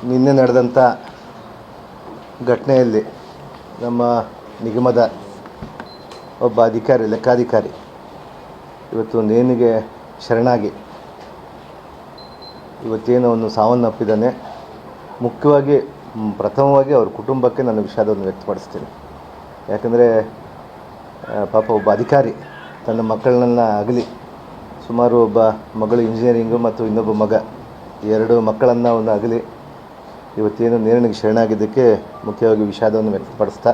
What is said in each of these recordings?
ನಿನ್ನೆ ನಡೆದಂಥ ಘಟನೆಯಲ್ಲಿ ನಮ್ಮ ನಿಗಮದ ಒಬ್ಬ ಅಧಿಕಾರಿ, ಲೆಕ್ಕಾಧಿಕಾರಿ ಇವತ್ತು ನೇಣಿಗೆ ಶರಣಾಗಿ ಇವತ್ತೇನು ಅವನು ಸಾವನ್ನಪ್ಪಿದ್ದಾನೆ. ಮುಖ್ಯವಾಗಿ ಪ್ರಥಮವಾಗಿ ಅವ್ರ ಕುಟುಂಬಕ್ಕೆ ನನ್ನ ವಿಷಾದವನ್ನು ವ್ಯಕ್ತಪಡಿಸ್ತೀನಿ. ಯಾಕಂದರೆ ಪಾಪ ಒಬ್ಬ ಅಧಿಕಾರಿ ತನ್ನ ಮಕ್ಕಳನ್ನ ಅಗಲಿ, ಸುಮಾರು ಒಬ್ಬ ಮಗಳು ಇಂಜಿನಿಯರಿಂಗು ಮತ್ತು ಇನ್ನೊಬ್ಬ ಮಗ, ಎರಡು ಮಕ್ಕಳನ್ನು ಅವನು ಅಗಲಿ ಇವತ್ತೇನು ನೇಣಿಗೆ ಶರಣಾಗಿದ್ದಕ್ಕೆ ಮುಖ್ಯವಾಗಿ ವಿಷಾದವನ್ನು ವ್ಯಕ್ತಪಡಿಸ್ತಾ,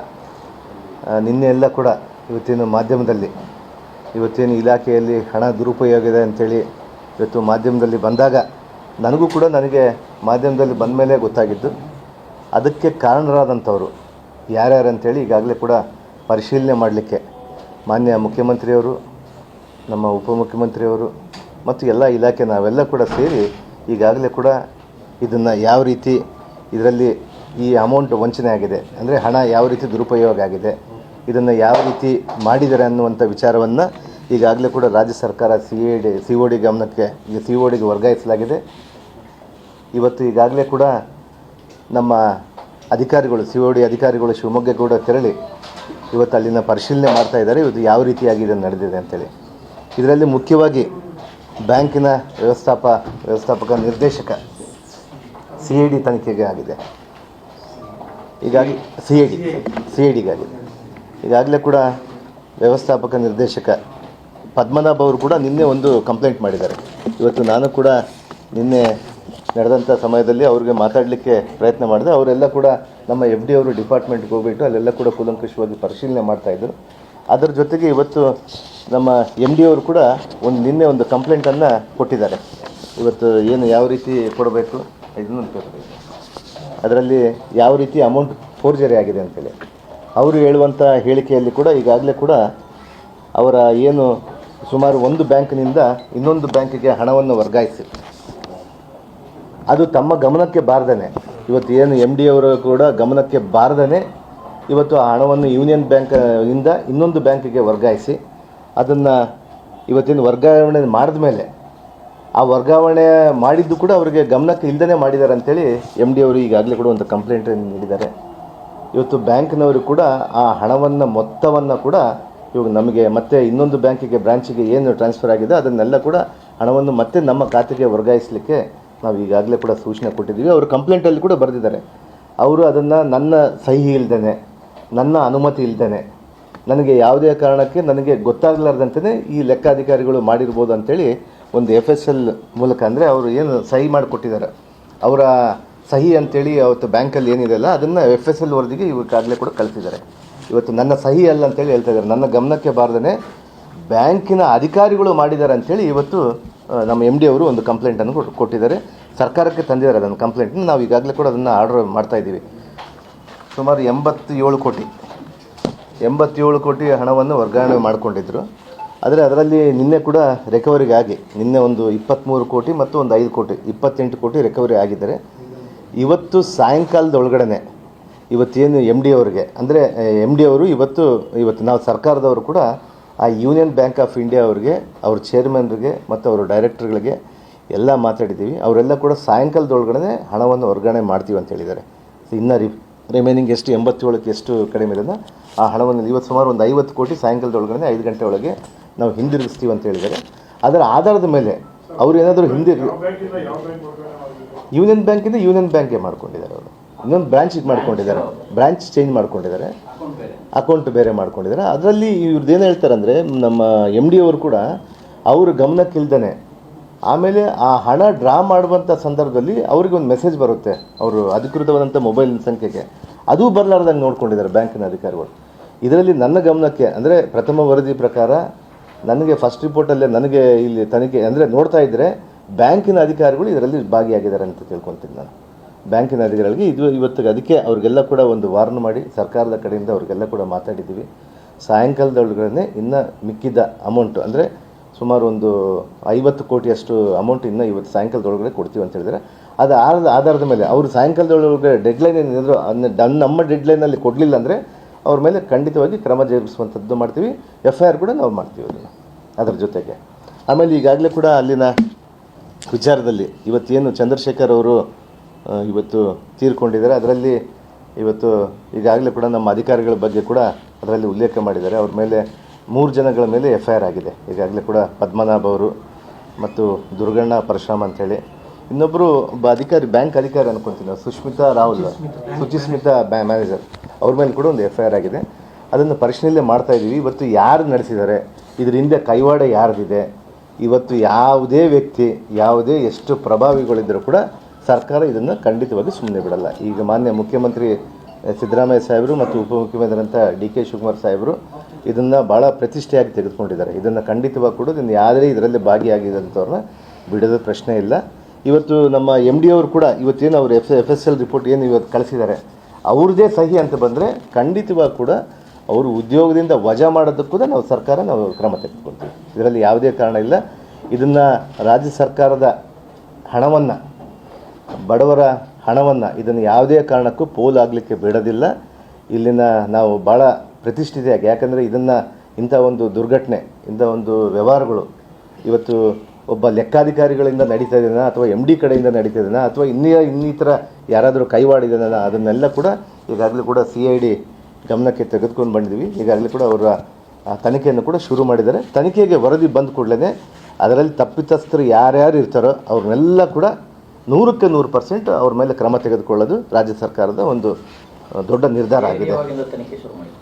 ನಿನ್ನೆ ಎಲ್ಲ ಕೂಡ ಇವತ್ತೇನು ಮಾಧ್ಯಮದಲ್ಲಿ ಇವತ್ತೇನು ಇಲಾಖೆಯಲ್ಲಿ ಹಣ ದುರುಪಯೋಗ ಇದೆ ಅಂಥೇಳಿ ಇವತ್ತು ಮಾಧ್ಯಮದಲ್ಲಿ ಬಂದಾಗ ನನಗೆ ಮಾಧ್ಯಮದಲ್ಲಿ ಬಂದ ಮೇಲೆ ಗೊತ್ತಾಗಿದ್ದು, ಅದಕ್ಕೆ ಕಾರಣರಾದಂಥವರು ಯಾರ್ಯಾರು ಅಂಥೇಳಿ ಈಗಾಗಲೇ ಕೂಡ ಪರಿಶೀಲನೆ ಮಾಡಲಿಕ್ಕೆ ಮಾನ್ಯ ಮುಖ್ಯಮಂತ್ರಿಯವರು, ನಮ್ಮ ಉಪಮುಖ್ಯಮಂತ್ರಿಯವರು ಮತ್ತು ಎಲ್ಲ ಇಲಾಖೆ ನಾವೆಲ್ಲ ಕೂಡ ಸೇರಿ ಈಗಾಗಲೇ ಕೂಡ ಇದನ್ನು ಯಾವ ರೀತಿ ಇದರಲ್ಲಿ ಈ ಅಮೌಂಟ್ ವಂಚನೆ ಆಗಿದೆ, ಅಂದರೆ ಹಣ ಯಾವ ರೀತಿ ದುರುಪಯೋಗ ಆಗಿದೆ, ಇದನ್ನು ಯಾವ ರೀತಿ ಮಾಡಿದ್ದಾರೆ ಅನ್ನುವಂಥ ವಿಚಾರವನ್ನು ಈಗಾಗಲೇ ಕೂಡ ರಾಜ್ಯ ಸರ್ಕಾರ COD ಗಮನಕ್ಕೆ CODಗೆ ವರ್ಗಾಯಿಸಲಾಗಿದೆ. ಇವತ್ತು ಈಗಾಗಲೇ ಕೂಡ ನಮ್ಮ ಅಧಿಕಾರಿಗಳು COD ಅಧಿಕಾರಿಗಳು ಶಿವಮೊಗ್ಗ ಕೂಡ ತೆರಳಿ ಇವತ್ತು ಅಲ್ಲಿನ ಪರಿಶೀಲನೆ ಮಾಡ್ತಾ ಇದ್ದಾರೆ. ಇವತ್ತು ಯಾವ ರೀತಿಯಾಗಿ ಇದನ್ನು ನಡೆದಿದೆ ಅಂತೇಳಿ ಇದರಲ್ಲಿ ಮುಖ್ಯವಾಗಿ ಬ್ಯಾಂಕಿನ ವ್ಯವಸ್ಥಾಪಕ ನಿರ್ದೇಶಕ CID ತನಿಖೆಗೆ ಆಗಿದೆ. ಹೀಗಾಗಿ CIDಗಾಗಿದೆ. ಈಗಾಗಲೇ ಕೂಡ ವ್ಯವಸ್ಥಾಪಕ ನಿರ್ದೇಶಕ ಪದ್ಮನಾಭ್ ಅವರು ಕೂಡ ನಿನ್ನೆ ಒಂದು ಕಂಪ್ಲೇಂಟ್ ಮಾಡಿದ್ದಾರೆ. ಇವತ್ತು ನಾನು ಕೂಡ ನಿನ್ನೆ ನಡೆದಂಥ ಸಮಯದಲ್ಲಿ ಅವ್ರಿಗೆ ಮಾತಾಡಲಿಕ್ಕೆ ಪ್ರಯತ್ನ ಮಾಡಿದೆ. ಅವರೆಲ್ಲ ಕೂಡ ನಮ್ಮ FD ಅವರು ಡಿಪಾರ್ಟ್ಮೆಂಟ್ಗೆ ಹೋಗ್ಬಿಟ್ಟು ಅಲ್ಲೆಲ್ಲ ಕೂಡ ಕೂಲಂಕಷವಾಗಿ ಪರಿಶೀಲನೆ ಮಾಡ್ತಾಯಿದ್ರು. ಅದರ ಜೊತೆಗೆ ಇವತ್ತು ನಮ್ಮ MD ಅವರು ಕೂಡ ನಿನ್ನೆ ಒಂದು ಕಂಪ್ಲೇಂಟನ್ನು ಕೊಟ್ಟಿದ್ದಾರೆ. ಇವತ್ತು ಏನು ಯಾವ ರೀತಿ ಕೊಡಬೇಕು ಇದನ್ನು ಅದರಲ್ಲಿ ಯಾವ ರೀತಿ ಅಮೌಂಟ್ ಫೋರ್ಜರಿ ಆಗಿದೆ ಅಂತೇಳಿ ಅವರು ಹೇಳುವಂಥ ಹೇಳಿಕೆಯಲ್ಲಿ ಕೂಡ ಈಗಾಗಲೇ ಕೂಡ ಅವರ ಏನು ಸುಮಾರು ಒಂದು ಬ್ಯಾಂಕ್ನಿಂದ ಇನ್ನೊಂದು ಬ್ಯಾಂಕಿಗೆ ಹಣವನ್ನು ವರ್ಗಾಯಿಸಿ ಅದು ತಮ್ಮ ಗಮನಕ್ಕೆ ಬಾರದೇ, ಇವತ್ತು ಏನು MD ಅವರು ಕೂಡ ಗಮನಕ್ಕೆ ಬಾರದೇ ಇವತ್ತು ಆ ಹಣವನ್ನು ಯೂನಿಯನ್ ಬ್ಯಾಂಕಿಂದ ಇನ್ನೊಂದು ಬ್ಯಾಂಕಿಗೆ ವರ್ಗಾಯಿಸಿ ಅದನ್ನು ಇವತ್ತಿನ ವರ್ಗಾವಣೆ ಮಾಡಿದ ಮೇಲೆ ಆ ವರ್ಗಾವಣೆ ಮಾಡಿದ್ದು ಕೂಡ ಅವರಿಗೆ ಗಮನಕ್ಕೆ ಇಲ್ಲದೇ ಮಾಡಿದ್ದಾರೆ ಅಂಥೇಳಿ MD ಅವರು ಈಗಾಗಲೇ ಕೂಡ ಒಂದು ಕಂಪ್ಲೇಂಟನ್ನು ನೀಡಿದ್ದಾರೆ. ಇವತ್ತು ಬ್ಯಾಂಕ್ನವರು ಕೂಡ ಆ ಮೊತ್ತವನ್ನು ಕೂಡ ಇವಾಗ ನಮಗೆ ಮತ್ತೆ ಇನ್ನೊಂದು ಬ್ಯಾಂಕಿಗೆ ಬ್ರಾಂಚಿಗೆ ಏನು ಟ್ರಾನ್ಸ್ಫರ್ ಆಗಿದೆ ಅದನ್ನೆಲ್ಲ ಕೂಡ ಹಣವನ್ನು ಮತ್ತೆ ನಮ್ಮ ಖಾತೆಗೆ ವರ್ಗಾಯಿಸಲಿಕ್ಕೆ ನಾವು ಈಗಾಗಲೇ ಕೂಡ ಸೂಚನೆ ಕೊಟ್ಟಿದ್ದೀವಿ. ಅವರು ಕಂಪ್ಲೇಂಟಲ್ಲಿ ಕೂಡ ಬರೆದಿದ್ದಾರೆ. ಅವರು ಅದನ್ನು ನನ್ನ ಸಹಿ ಇಲ್ಲದೇ, ನನ್ನ ಅನುಮತಿ ಇಲ್ಲದೇ, ನನಗೆ ಯಾವುದೇ ಕಾರಣಕ್ಕೆ ನನಗೆ ಗೊತ್ತಾಗಲಾರ್ದಂತೆ ಈ ಲೆಕ್ಕಾಧಿಕಾರಿಗಳು ಮಾಡಿರ್ಬೋದು ಅಂಥೇಳಿ ಒಂದು FSL ಮೂಲಕ, ಅಂದರೆ ಅವರು ಏನು ಸಹಿ ಮಾಡಿಕೊಟ್ಟಿದ್ದಾರೆ ಅವರ ಸಹಿ ಅಂಥೇಳಿ ಅವತ್ತು ಬ್ಯಾಂಕಲ್ಲಿ ಏನಿದೆಯಲ್ಲ ಅದನ್ನು FSL ವರದಿಗೆ ಇವಕ್ಕಾಗಲೇ ಕೂಡ ಕಳಿಸಿದ್ದಾರೆ. ಇವತ್ತು ನನ್ನ ಸಹಿ ಅಲ್ಲ ಅಂತೇಳಿ ಹೇಳ್ತಾ ಇದ್ದಾರೆ. ನನ್ನ ಗಮನಕ್ಕೆ ಬಾರದೇ ಬ್ಯಾಂಕಿನ ಅಧಿಕಾರಿಗಳು ಮಾಡಿದ್ದಾರೆ ಅಂಥೇಳಿ ಇವತ್ತು ನಮ್ಮ MD ಅವರು ಒಂದು ಕಂಪ್ಲೇಂಟನ್ನು ಕೊಟ್ಟಿದ್ದಾರೆ. ಸರ್ಕಾರಕ್ಕೆ ತಂದಿದ್ದಾರೆ ಅದನ್ನು ಕಂಪ್ಲೇಂಟನ್ನು. ನಾವು ಈಗಾಗಲೇ ಕೂಡ ಅದನ್ನು ಆರ್ಡರ್ ಮಾಡ್ತಾಯಿದ್ದೀವಿ. ಸುಮಾರು 87 ಕೋಟಿ ಹಣವನ್ನು ವರ್ಗಾವಣೆ ಮಾಡಿಕೊಂಡಿದ್ದರು. ಆದರೆ ಅದರಲ್ಲಿ ನಿನ್ನೆ ಕೂಡ ರಿಕವರಿಗೆ ಆಗಿ ನಿನ್ನೆ ಒಂದು 23 ಕೋಟಿ ಮತ್ತು ಒಂದು 5 ಕೋಟಿ 28 ಕೋಟಿ ರಿಕವರಿ ಆಗಿದ್ದಾರೆ. ಇವತ್ತು ಸಾಯಂಕಾಲದೊಳಗಡೆ ಇವತ್ತೇನು MD ಅವರಿಗೆ, ಅಂದರೆ MD ಅವರು ಇವತ್ತು ನಾವು ಸರ್ಕಾರದವರು ಕೂಡ ಆ ಯೂನಿಯನ್ ಬ್ಯಾಂಕ್ ಆಫ್ ಇಂಡಿಯಾ ಅವರಿಗೆ, ಅವ್ರ ಚೇರ್ಮನ್ರಿಗೆ ಮತ್ತು ಅವರ ಡೈರೆಕ್ಟರ್ಗಳಿಗೆ ಎಲ್ಲ ಮಾತಾಡಿದ್ದೀವಿ. ಅವರೆಲ್ಲ ಕೂಡ ಸಾಯಂಕಾಲದೊಳಗಡೆ ಹಣವನ್ನು ವರ್ಗಾವಣೆ ಮಾಡ್ತೀವಿ ಅಂತ ಹೇಳಿದ್ದಾರೆ. ಇನ್ನು ರಿಮೈನಿಂಗ್ ಎಷ್ಟು 87ಕ್ಕೆ ಎಷ್ಟು ಕಡಿಮೆ ಇದೆ ಆ ಹಣವನ್ನು ಇವತ್ತು ಸುಮಾರು ಒಂದು 50 ಕೋಟಿ ಸಾಯಂಕಾಲದೊಳಗಡೆ 5 ಗಂಟೆ ಒಳಗೆ ನಾವು ಹಿಂದಿರುಗಿಸ್ತೀವಿ ಅಂತ ಹೇಳಿದ್ದಾರೆ. ಅದರ ಆಧಾರದ ಮೇಲೆ ಅವರು ಏನಾದರೂ ಯೂನಿಯನ್ ಬ್ಯಾಂಕಿಂದ ಯೂನಿಯನ್ ಬ್ಯಾಂಕ್ಗೆ ಮಾಡ್ಕೊಂಡಿದ್ದಾರೆ. ಅವರು ಇನ್ನೊಂದು ಬ್ರಾಂಚಿಗೆ ಮಾಡ್ಕೊಂಡಿದ್ದಾರೆ, ಬ್ರಾಂಚ್ ಚೇಂಜ್ ಮಾಡ್ಕೊಂಡಿದ್ದಾರೆ, ಅಕೌಂಟ್ ಬೇರೆ ಮಾಡ್ಕೊಂಡಿದ್ದಾರೆ. ಅದರಲ್ಲಿ ಇವ್ರದ್ದು ಏನು ಹೇಳ್ತಾರೆ ಅಂದರೆ ನಮ್ಮ MD ಅವರು ಕೂಡ ಅವ್ರ ಗಮನಕ್ಕಿಲ್ದೇ ಆಮೇಲೆ ಆ ಹಣ ಡ್ರಾ ಮಾಡುವಂಥ ಸಂದರ್ಭದಲ್ಲಿ ಅವ್ರಿಗೆ ಒಂದು ಮೆಸೇಜ್ ಬರುತ್ತೆ ಅವರು ಅಧಿಕೃತವಾದಂಥ ಮೊಬೈಲ್ ಸಂಖ್ಯೆಗೆ, ಅದು ಬರಲಾರ್ದಂಗೆ ನೋಡ್ಕೊಂಡಿದ್ದಾರೆ ಬ್ಯಾಂಕಿನ ಅಧಿಕಾರಿಗಳು. ಇದರಲ್ಲಿ ನನ್ನ ಗಮನಕ್ಕೆ, ಅಂದರೆ ಪ್ರಥಮ ವರದಿ ಪ್ರಕಾರ ನನಗೆ ಫಸ್ಟ್ ರಿಪೋರ್ಟಲ್ಲೇ ನನಗೆ ಇಲ್ಲಿ ತನಿಖೆ ಅಂದರೆ ನೋಡ್ತಾ ಇದ್ದರೆ ಬ್ಯಾಂಕಿನ ಅಧಿಕಾರಿಗಳು ಇದರಲ್ಲಿ ಭಾಗಿಯಾಗಿದ್ದಾರೆ ಅಂತ ತಿಳ್ಕೊತೀನಿ ನಾನು. ಬ್ಯಾಂಕಿನ ಅಧಿಕಾರಿಗಳಿಗೆ ಇವತ್ತಿಗೆ ಅದಕ್ಕೆ ಅವರಿಗೆಲ್ಲ ಕೂಡ ಒಂದು ವಾರ್ನ್ ಮಾಡಿ ಸರ್ಕಾರದ ಕಡೆಯಿಂದ ಅವರಿಗೆಲ್ಲ ಕೂಡ ಮಾತಾಡಿದ್ದೀವಿ. ಸಾಯಂಕಾಲದೊಳಗಡೆ ಇನ್ನು ಮಿಕ್ಕಿದ ಅಮೌಂಟು, ಅಂದರೆ ಸುಮಾರು ಒಂದು 50 ಕೋಟಿಯಷ್ಟು ಅಮೌಂಟ್ ಇನ್ನು ಇವತ್ತು ಸಾಯಂಕಾಲದೊಳಗಡೆ ಕೊಡ್ತೀವಿ ಅಂತ ಹೇಳಿದರೆ ಅದು ಆಧಾರದ ಮೇಲೆ ಅವರು ಸಾಯಂಕಾಲದೊಳಗಡೆ ಡೆಡ್ಲೈನ್ ಏನಿದ್ರು ನಮ್ಮ ಡೆಡ್ಲೈನಲ್ಲಿ ಕೊಡಲಿಲ್ಲ ಅಂದರೆ ಅವ್ರ ಮೇಲೆ ಖಂಡಿತವಾಗಿ ಕ್ರಮ ಜರುಗಿಸುವಂಥದ್ದು ಮಾಡ್ತೀವಿ. FIR ಕೂಡ ನಾವು ಮಾಡ್ತೀವಿ ಅದನ್ನು ಅದರ ಜೊತೆಗೆ. ಆಮೇಲೆ ಈಗಾಗಲೇ ಕೂಡ ಅಲ್ಲಿನ ವಿಚಾರದಲ್ಲಿ ಇವತ್ತೇನು ಚಂದ್ರಶೇಖರ್ ಅವರು ಇವತ್ತು ತೀರ್ಕೊಂಡಿದ್ದಾರೆ. ಅದರಲ್ಲಿ ಇವತ್ತು ಈಗಾಗಲೇ ಕೂಡ ನಮ್ಮ ಅಧಿಕಾರಿಗಳ ಬಗ್ಗೆ ಕೂಡ ಅದರಲ್ಲಿ ಉಲ್ಲೇಖ ಮಾಡಿದ್ದಾರೆ. ಅವ್ರ ಮೇಲೆ 3 ಜನಗಳ ಮೇಲೆ FIR ಆಗಿದೆ. ಈಗಾಗಲೇ ಕೂಡ ಪದ್ಮನಾಭ ಅವರು ಮತ್ತು ದುರ್ಗಣ್ಣ ಪರಶುರಾಮ್ ಅಂಥೇಳಿ, ಇನ್ನೊಬ್ಬರು ಒಬ್ಬ ಅಧಿಕಾರಿ, ಬ್ಯಾಂಕ್ ಅಧಿಕಾರಿ ಅನ್ಕೊತೀನಿ, ಸುಚಿಸ್ಮಿತಾ ಮ್ಯಾನೇಜರ್, ಅವ್ರ ಮೇಲೆ ಕೂಡ ಒಂದು FIR ಆಗಿದೆ. ಅದನ್ನು ಪರಿಶೀಲನೆ ಮಾಡ್ತಾಯಿದ್ದೀವಿ. ಇವತ್ತು ಯಾರು ನಡೆಸಿದ್ದಾರೆ, ಇದ್ರ ಹಿಂದೆ ಕೈವಾಡ ಯಾರ್ದಿದೆ, ಇವತ್ತು ಯಾವುದೇ ವ್ಯಕ್ತಿ, ಯಾವುದೇ ಎಷ್ಟು ಪ್ರಭಾವಿಗಳಿದ್ದರೂ ಕೂಡ ಸರ್ಕಾರ ಇದನ್ನು ಖಂಡಿತವಾಗಿ ಸುಮ್ಮನೆ ಬಿಡಲ್ಲ. ಈಗ ಮಾನ್ಯ ಮುಖ್ಯಮಂತ್ರಿ ಸಿದ್ದರಾಮಯ್ಯ ಸಾಹೇಬರು ಮತ್ತು ಉಪಮುಖ್ಯಮಂತ್ರಿಯಂಥ DK ಶಿವಕುಮಾರ್ ಸಾಹೇಬರು ಇದನ್ನು ಭಾಳ ಪ್ರತಿಷ್ಠೆಯಾಗಿ ತೆಗೆದುಕೊಂಡಿದ್ದಾರೆ. ಇದನ್ನು ಖಂಡಿತವಾಗಿ ಕೂಡ ಯಾವುದೇ ಇದರಲ್ಲಿ ಭಾಗಿಯಾಗಿದ್ದಂಥವ್ರನ್ನ ಬಿಡೋದ ಪ್ರಶ್ನೆ ಇಲ್ಲ. ಇವತ್ತು ನಮ್ಮ MD ಅವರು ಕೂಡ ಇವತ್ತೇನು ಅವರು FSL ರಿಪೋರ್ಟ್ ಏನು ಇವತ್ತು ಕಳಿಸಿದ್ದಾರೆ, ಅವ್ರದ್ದೇ ಸಹಿ ಅಂತ ಬಂದರೆ ಖಂಡಿತವಾಗಿ ಕೂಡ ಅವರು ಉದ್ಯೋಗದಿಂದ ವಜಾ ಮಾಡೋದಕ್ಕೂ ಕೂಡ ನಾವು ಕ್ರಮ ತೆಗೆದುಕೊಳ್ತೀವಿ. ಇದರಲ್ಲಿ ಯಾವುದೇ ಕಾರಣ ಇಲ್ಲ. ಇದನ್ನು ರಾಜ್ಯ ಸರ್ಕಾರದ ಹಣವನ್ನು, ಬಡವರ ಹಣವನ್ನು ಇದನ್ನು ಯಾವುದೇ ಕಾರಣಕ್ಕೂ ಪೋಲಾಗಲಿಕ್ಕೆ ಬಿಡೋದಿಲ್ಲ. ಇಲ್ಲಿನ ನಾವು ಭಾಳ ಪ್ರತಿಷ್ಠಿತೆಯಾಗಿ, ಯಾಕಂದರೆ ಇಂಥ ಒಂದು ದುರ್ಘಟನೆ, ಇಂಥ ಒಂದು ವ್ಯವಹಾರಗಳು ಇವತ್ತು ಒಬ್ಬ ಲೆಕ್ಕಾಧಿಕಾರಿಗಳಿಂದ ನಡೀತಾ ಇದೆಯಾ, ಅಥವಾ MD ಕಡೆಯಿಂದ ನಡೀತಾ ಇದೆಯಾ, ಅಥವಾ ಇನ್ನಿತರ ಯಾರಾದರೂ ಕೈವಾಡಿದೆಯಾ, ಅದನ್ನೆಲ್ಲ ಕೂಡ ಈಗಾಗಲೇ ಕೂಡ CID ಗಮನಕ್ಕೆ ತೆಗೆದುಕೊಂಡು ಬಂದಿದ್ದೀವಿ. ಈಗಾಗಲೇ ಕೂಡ ಅವರ ತನಿಖೆಯನ್ನು ಕೂಡ ಶುರು ಮಾಡಿದ್ದಾರೆ. ತನಿಖೆಗೆ ವರದಿ ಬಂದ ಕೂಡಲೇ ಅದರಲ್ಲಿ ತಪ್ಪಿತಸ್ಥರು ಯಾರ್ಯಾರು ಇರ್ತಾರೋ ಅವ್ರನ್ನೆಲ್ಲ ಕೂಡ 100ಕ್ಕೆ 100% ಅವ್ರ ಮೇಲೆ ಕ್ರಮ ತೆಗೆದುಕೊಳ್ಳೋದು ರಾಜ್ಯ ಸರ್ಕಾರದ ಒಂದು ದೊಡ್ಡ ನಿರ್ಧಾರ ಆಗಿದೆ.